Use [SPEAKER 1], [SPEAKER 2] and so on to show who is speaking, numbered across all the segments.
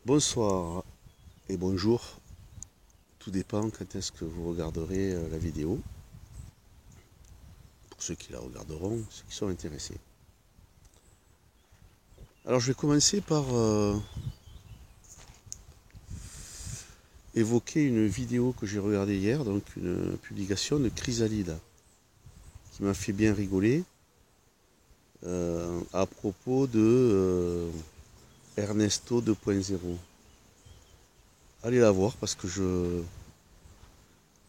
[SPEAKER 1] Bonsoir et bonjour, tout dépend quand est-ce que vous regarderez la vidéo, pour ceux qui la regarderont, ceux qui sont intéressés. Alors je vais commencer par évoquer une vidéo que j'ai regardée hier, donc une publication de Chrysalide, qui m'a fait bien rigoler, à propos de Ernesto 2.0. Allez la voir parce que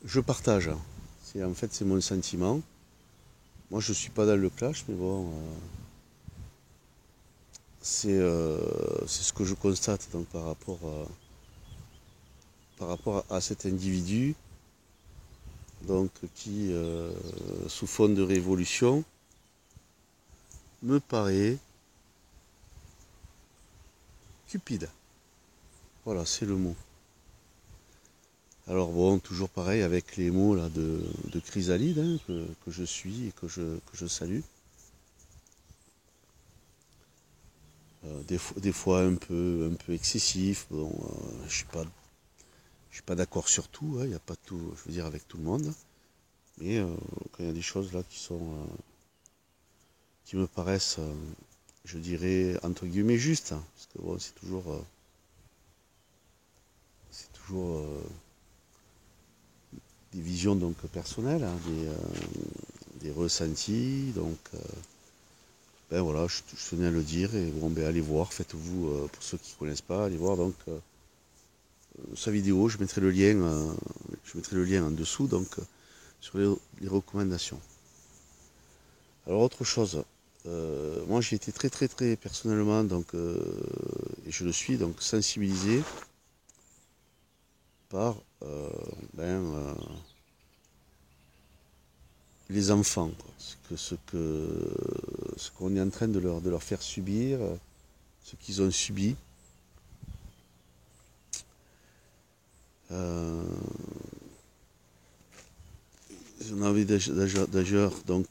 [SPEAKER 1] je partage. En fait, c'est mon sentiment. Moi, je suis pas dans le clash, mais bon, c'est ce que je constate donc, par rapport à cet individu donc, qui, sous fond de révolution, me paraît cupide. Voilà, c'est le mot. Alors bon, toujours pareil avec les mots là, de Chrysalide, hein, que je suis et que je salue. Des fois un peu excessif. Bon, je suis pas d'accord sur tout. Il n'y a pas tout, je veux dire, avec tout le monde. Mais quand il y a des choses là qui me paraissent, je dirais entre guillemets justes, hein, parce que bon, c'est toujours des visions donc personnelles, hein, des ressentis. Donc, ben voilà, je tenais à le dire et bon, ben allez voir, faites-vous pour ceux qui ne connaissent pas, allez voir donc sa vidéo. Je mettrai le lien en dessous donc sur les recommandations. Alors autre chose, moi j'ai été très personnellement donc et je le suis donc sensibilisé par les enfants, quoi. Ce qu'on est en train de leur faire subir, ce qu'ils ont subi. Euh, J'en avais d'ailleurs donc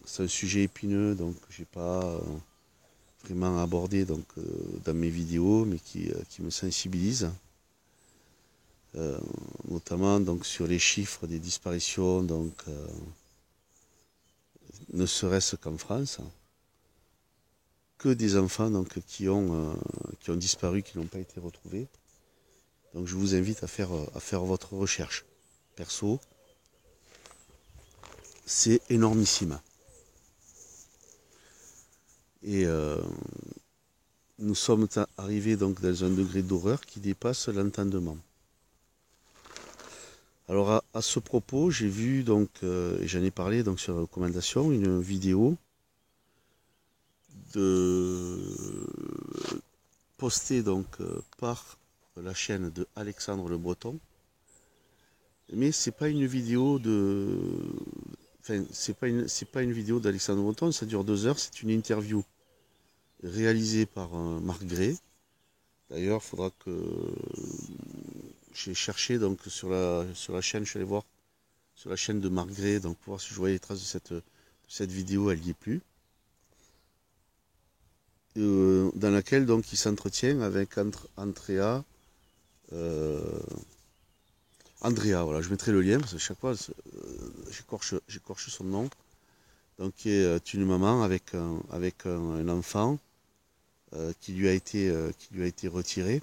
[SPEAKER 1] c'est un sujet épineux donc j'ai pas vraiment abordé donc dans mes vidéos mais qui me sensibilise. Notamment donc sur les chiffres des disparitions donc ne serait-ce qu'en France, que des enfants donc qui ont disparu, qui n'ont pas été retrouvés. Donc je vous invite à faire votre recherche. Perso, c'est énormissime. Et nous sommes arrivés donc dans un degré d'horreur qui dépasse l'entendement. Alors à ce propos, j'ai vu donc, et j'en ai parlé donc sur la recommandation, une vidéo de postée donc par la chaîne de Alexandre Le Breton. Mais c'est pas une vidéo de. Enfin, c'est pas une vidéo d'Alexandre Le Breton, ça dure 2 heures, c'est une interview réalisée par Marc Gray. D'ailleurs, il faudra que j'ai cherché donc sur la chaîne, je suis allé voir sur la chaîne de Marc Gray, donc pour voir si je voyais les traces de cette vidéo, elle n'y est plus. Dans laquelle donc il s'entretient avec Andrea, voilà, je mettrai le lien parce que chaque fois j'écorche son nom. Donc qui est une maman avec un enfant qui lui a été retiré.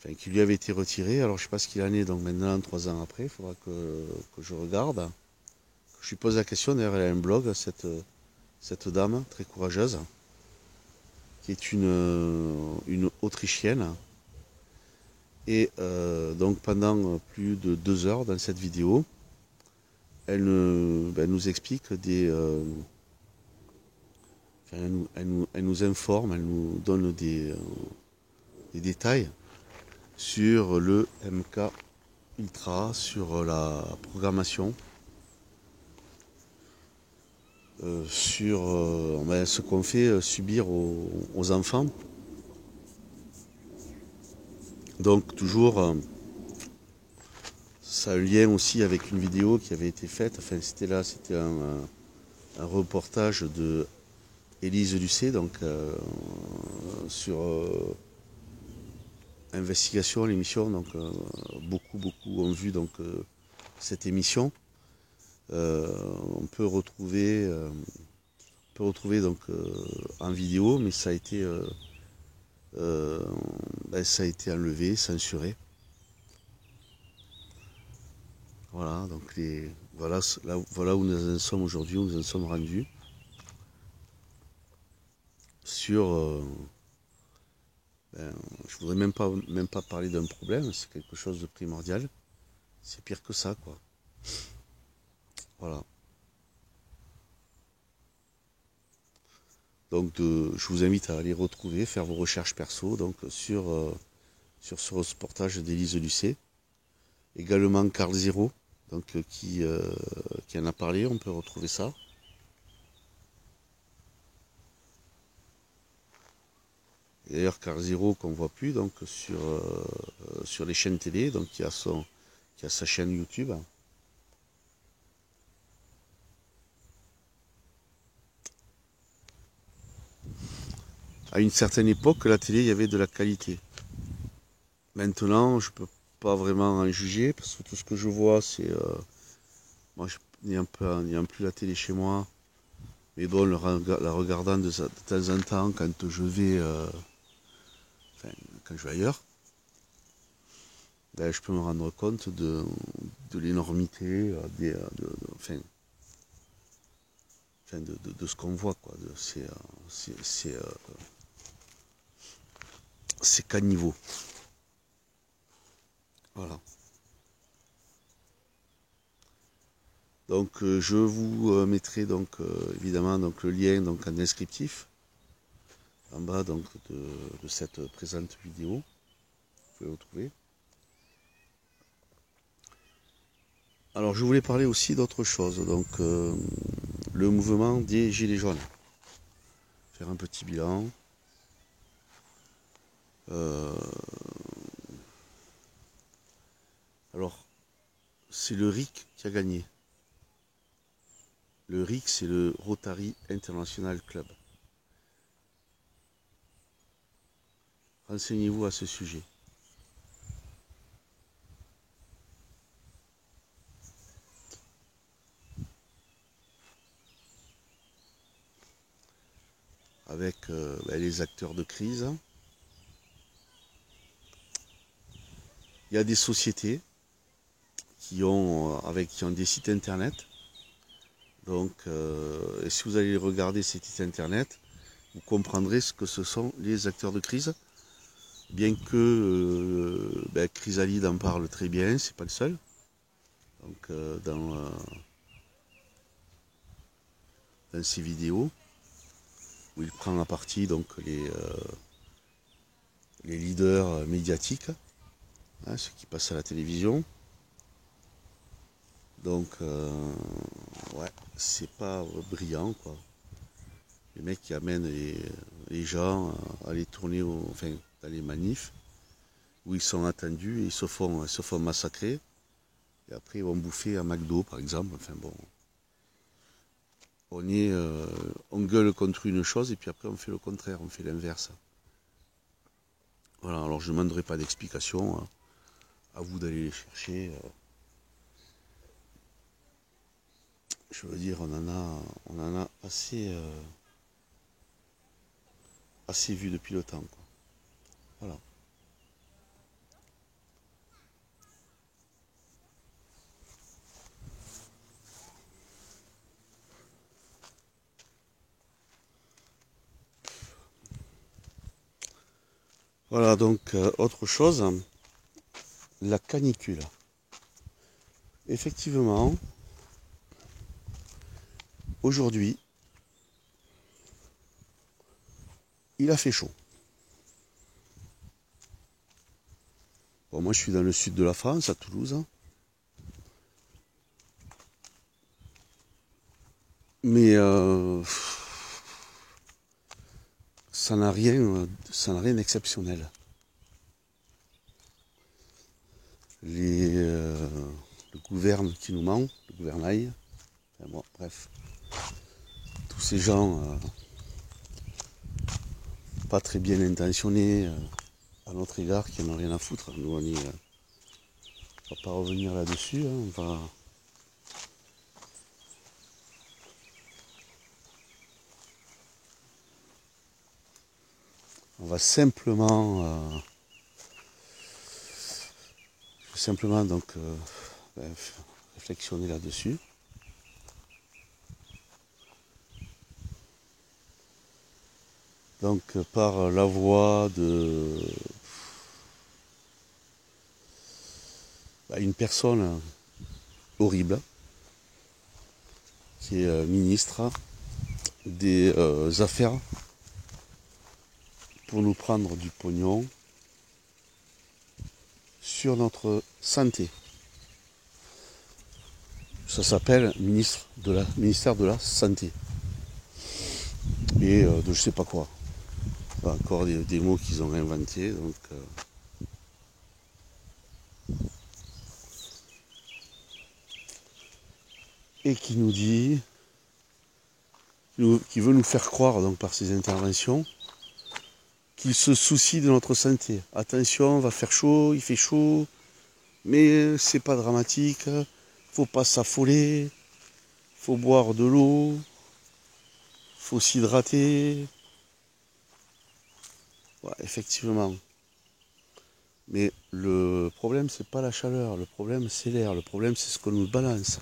[SPEAKER 1] Enfin, qui lui avait été retiré. Alors je sais pas ce qu'il en est donc maintenant, 3 ans après, il faudra que je regarde. Je lui pose la question, d'ailleurs elle a un blog, cette dame très courageuse, qui est une Autrichienne. Et donc pendant plus de 2 heures dans cette vidéo, elle nous explique elle nous informe, elle nous donne des détails sur le MK Ultra, sur la programmation, sur ce qu'on fait subir aux enfants. Donc toujours, ça a un lien aussi avec une vidéo qui avait été faite. Enfin, c'était un reportage de Élise Lucet, donc sur Investigation, l'émission, donc beaucoup ont vu donc cette émission. On peut retrouver donc en vidéo, mais ça a été enlevé, censuré. Voilà, donc voilà où nous en sommes aujourd'hui, où nous en sommes rendus sur. Je voudrais même pas parler d'un problème, c'est quelque chose de primordial. C'est pire que ça, quoi. Voilà. Donc je vous invite à aller retrouver, faire vos recherches perso donc sur ce reportage d'Élise Lucet. Également Carl Zero, donc qui en a parlé, on peut retrouver ça. Et d'ailleurs Carl Zero qu'on voit plus donc sur les chaînes télé, donc qui a sa chaîne YouTube. À une certaine époque, la télé, il y avait de la qualité. Maintenant, je peux pas vraiment en juger parce que tout ce que je vois, c'est moi, il n'y a plus la télé chez moi. Mais bon, la regardant de temps en temps quand je vais, quand je vais ailleurs, ben, je peux me rendre compte de l'énormité de ce qu'on voit, quoi. C'est caniveau. Voilà. Donc je vous mettrai donc évidemment donc le lien donc en descriptif en bas donc de cette présente vidéo. Vous pouvez le trouver. Alors je voulais parler aussi d'autre chose, donc le mouvement des Gilets jaunes. Faire un petit bilan. Alors, c'est le RIC qui a gagné. Le RIC, c'est le Rotary International Club. Renseignez-vous à ce sujet. Avec les acteurs de crise. Il y a des sociétés qui ont des sites internet. Donc, et si vous allez regarder ces sites internet, vous comprendrez ce que ce sont les acteurs de crise. Bien que Chrysalide en parle très bien, c'est pas le seul. Donc, dans ses vidéos, où il prend à partie donc les leaders médiatiques, hein, ceux qui passent à la télévision. Donc, ouais, c'est pas brillant, quoi. Les mecs qui amènent les gens à aller tourner dans les manifs, où ils sont attendus et ils se font massacrer. Et après, ils vont bouffer à McDo, par exemple. Enfin bon, on gueule contre une chose et puis après, on fait le contraire, on fait l'inverse. Voilà, alors je ne demanderai pas d'explication. Hein. À vous d'aller les chercher. Je veux dire, on en a assez vu depuis le temps, quoi. Voilà. Voilà, donc autre chose, la canicule. Effectivement, aujourd'hui, il a fait chaud. Bon, moi je suis dans le sud de la France, à Toulouse. Mais ça n'a rien d'exceptionnel. Le gouverne qui nous ment, le gouvernail, enfin, bon, bref, tous ces gens pas très bien intentionnés à notre égard qui n'en ont rien à foutre. Nous, on va pas revenir là-dessus, hein. On va simplement donc réflexionner là-dessus. Donc par la voix de une personne horrible qui est ministre des Affaires pour nous prendre du pognon sur notre santé. Ça s'appelle ministère de la Santé. Et de je sais pas quoi. Encore des mots qu'ils ont inventés. Donc, et qui nous dit, qui veut nous faire croire donc par ses interventions, qu'il se soucie de notre santé. Attention, va faire chaud, il fait chaud, mais c'est pas dramatique, faut pas s'affoler, faut boire de l'eau, faut s'hydrater. Ouais, effectivement. Mais le problème, c'est pas la chaleur, le problème, c'est l'air, le problème, c'est ce qu'on nous balance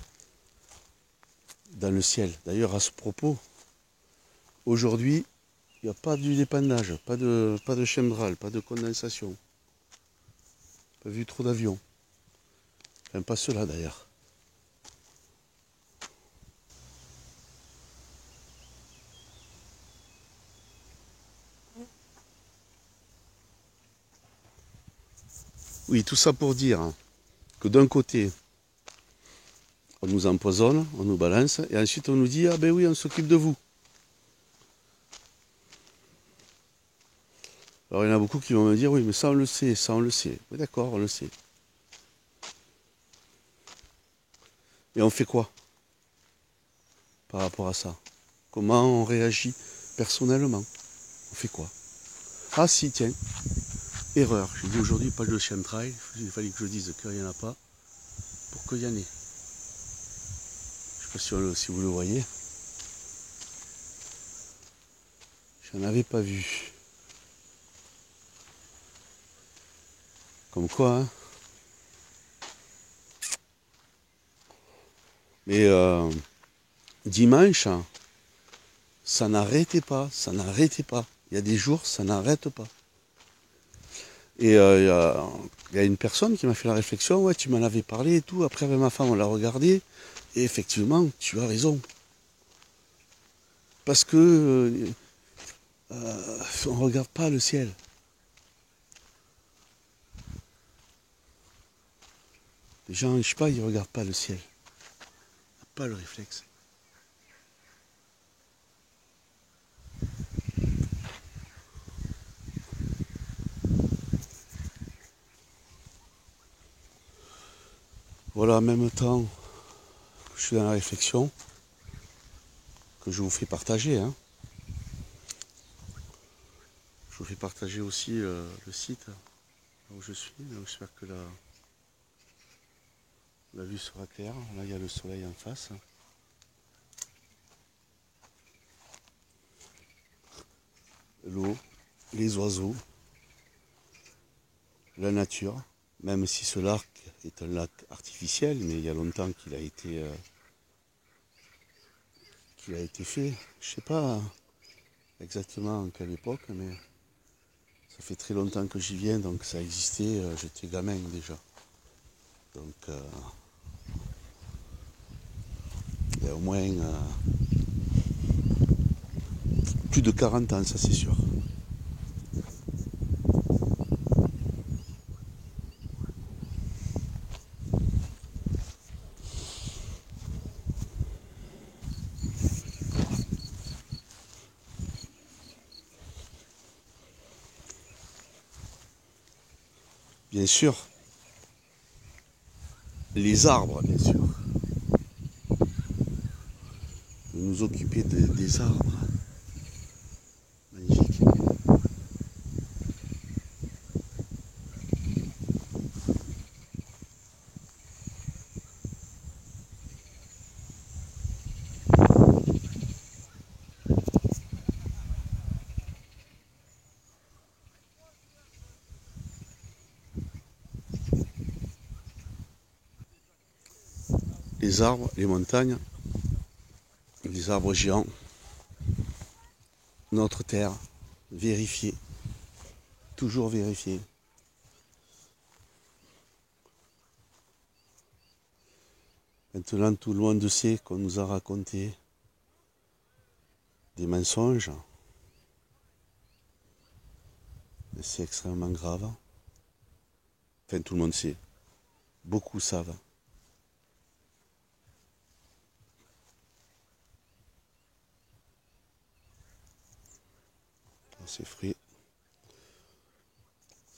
[SPEAKER 1] dans le ciel. D'ailleurs, à ce propos, aujourd'hui, il n'y a pas du dépannage, pas de chemdral, pas de condensation. Pas vu trop d'avions. Enfin, pas ceux-là d'ailleurs. Oui, tout ça pour dire que d'un côté, on nous empoisonne, on nous balance, et ensuite on nous dit, ah ben oui, on s'occupe de vous. Alors il y en a beaucoup qui vont me dire, oui, mais ça on le sait, ça on le sait. Oui, d'accord, on le sait. Et on fait quoi par rapport à ça? Comment on réagit personnellement? On fait quoi? Ah si, tiens, erreur. J'ai dit aujourd'hui pas de chemtrail, il fallait que je dise qu'il n'y en a pas, pour qu'il y en ait. Je ne sais pas si vous le voyez. Je n'en avais pas vu. Comme quoi, hein. Mais dimanche, ça n'arrêtait pas, ça n'arrêtait pas. Il y a des jours, ça n'arrête pas. Et il y a une personne qui m'a fait la réflexion, ouais, tu m'en avais parlé et tout. Après, avec ma femme, on l'a regardé. Et effectivement, tu as raison. Parce que on ne regarde pas le ciel. Les gens, je sais pas, ils ne regardent pas le ciel. Ils n'ont pas le réflexe. Voilà, en même temps que je suis dans la réflexion, que je vous fais partager. Hein. Je vous fais partager aussi le site où je suis. J'espère que la vue sera claire. Là, il y a le soleil en face. L'eau, les oiseaux, la nature. Même si ce lac est un lac artificiel, mais il y a longtemps qu'il a été fait. Je ne sais pas exactement en quelle époque, mais ça fait très longtemps que j'y viens, donc ça existait, j'étais gamin déjà. Donc il y a au moins plus de 40 ans, ça c'est sûr. Bien sûr, les arbres, bien sûr. De nous occuper des arbres. Magnifique. les arbres, les montagnes, les arbres géants, notre terre, vérifier, toujours vérifier. Maintenant, tout le monde sait qu'on nous a raconté des mensonges. Et c'est extrêmement grave. Enfin, tout le monde sait. Beaucoup savent. Ces fruits,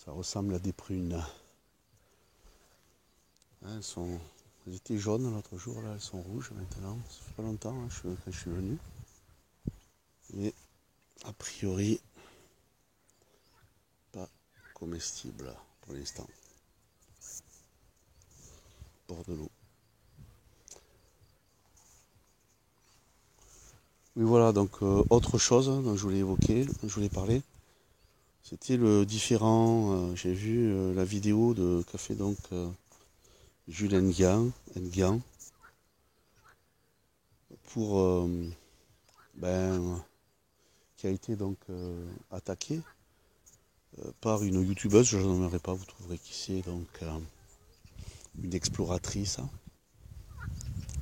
[SPEAKER 1] ça ressemble à des prunes. Hein, elles étaient jaunes l'autre jour, là, elles sont rouges maintenant. Ça fait pas longtemps quand je suis venu. Mais a priori, pas comestible pour l'instant. Bord de l'eau. Oui, voilà, donc autre chose dont je voulais évoquer, dont je voulais parler, c'était le différent. J'ai vu la vidéo qu'a fait donc Jules Enguian, pour qui a été donc attaqué par une youtubeuse, je n'en aimerais pas, vous trouverez qui c'est, donc une exploratrice.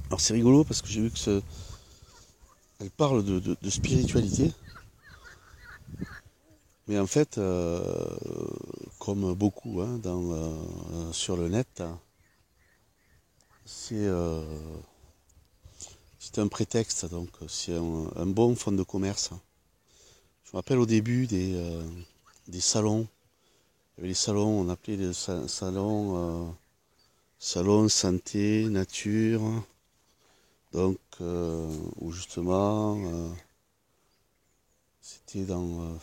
[SPEAKER 1] Alors c'est rigolo parce que j'ai vu que elle parle de spiritualité, mais en fait, comme beaucoup hein, sur le net, c'est un prétexte, donc c'est un bon fonds de commerce. Je me rappelle au début des salons. Il y avait les salons, on appelait les salons santé, nature, donc où justement c'était dans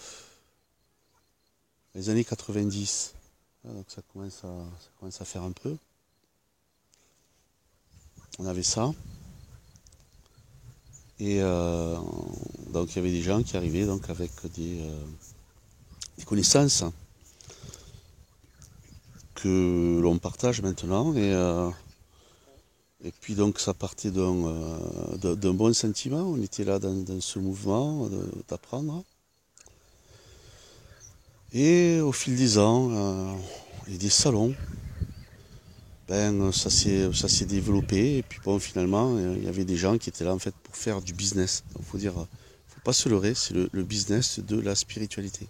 [SPEAKER 1] les années 90. Donc ça commence à faire un peu. On avait ça. Et donc il y avait des gens qui arrivaient donc avec des connaissances que l'on partage maintenant et puis donc ça partait d'un bon sentiment. On était là dans ce mouvement d'apprendre. Et au fil des ans, et des salons, ça s'est développé. Et puis bon, finalement, il y avait des gens qui étaient là en fait pour faire du business. Il faut pas se leurrer, c'est le business de la spiritualité.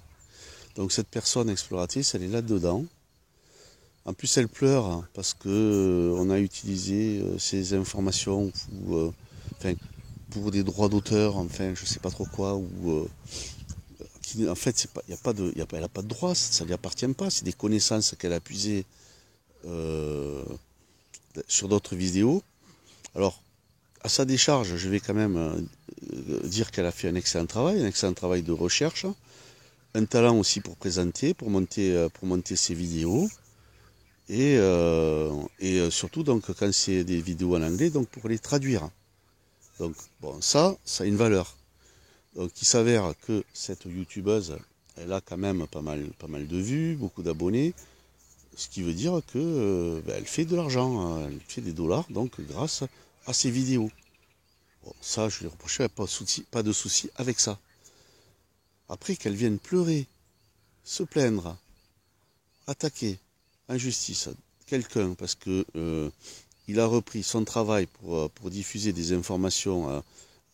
[SPEAKER 1] Donc cette personne exploratrice, elle est là-dedans. En plus, elle pleure parce que on a utilisé ces informations pour des droits d'auteur, enfin, je sais pas trop quoi, ou en fait, elle n'a pas de droit, ça ne lui appartient pas. C'est des connaissances qu'elle a puisées sur d'autres vidéos. Alors, à sa décharge, je vais quand même dire qu'elle a fait un excellent travail de recherche, un talent aussi pour présenter, pour monter ses vidéos, et surtout donc quand c'est des vidéos en anglais, donc pour les traduire. Donc bon, ça a une valeur. Donc il s'avère que cette youtubeuse, elle a quand même pas mal de vues, beaucoup d'abonnés, ce qui veut dire que elle fait de l'argent, elle fait des dollars, donc grâce à ses vidéos. Bon, ça, je lui reprocherai pas de souci avec ça. Après qu'elle vienne pleurer, se plaindre, attaquer en justice quelqu'un parce que il a repris son travail pour diffuser des informations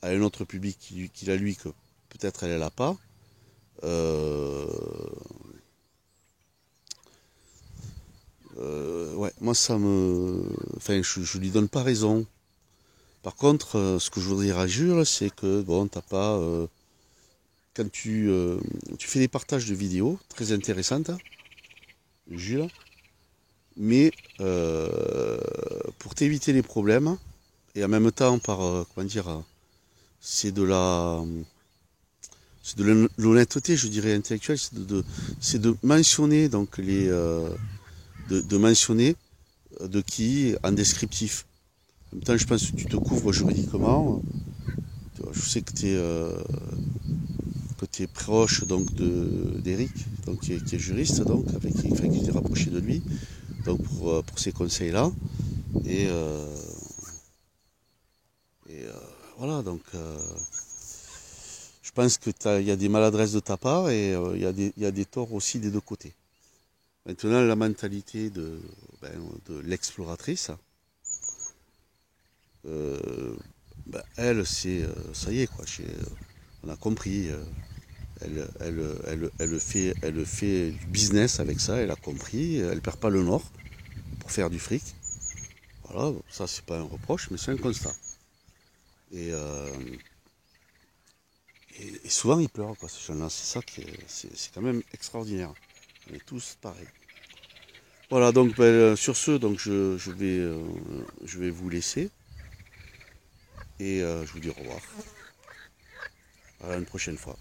[SPEAKER 1] à un autre public qu'il a lui que peut-être elle n'a pas. Ouais, moi ça me... Enfin, je lui donne pas raison. Par contre, ce que je voudrais réagir, c'est que, bon, t'as pas... quand tu fais des partages de vidéos très intéressantes, Jules, mais pour t'éviter les problèmes, et en même temps, c'est de l'honnêteté, je dirais, intellectuelle, c'est de mentionner donc de mentionner de qui en descriptif. En même temps, je pense que tu te couvres juridiquement. Je sais que tu es proche donc d'Eric, donc qui est juriste, donc avec qui t'es rapproché de lui, donc pour ces conseils-là. Et Et voilà, donc je pense que il y a des maladresses de ta part et il y a des torts aussi des deux côtés. Maintenant, la mentalité de l'exploratrice, elle, c'est ça y est, quoi. On a compris. Elle fait du business avec ça, elle a compris. Elle perd pas le nord pour faire du fric. Voilà, ça, c'est pas un reproche, mais c'est un constat. Et, et souvent, ils pleurent, quoi, ces gens-là. C'est ça qui c'est quand même extraordinaire. On est tous pareils. Voilà, donc sur ce, donc je vais vous laisser et je vous dis au revoir. À une prochaine fois.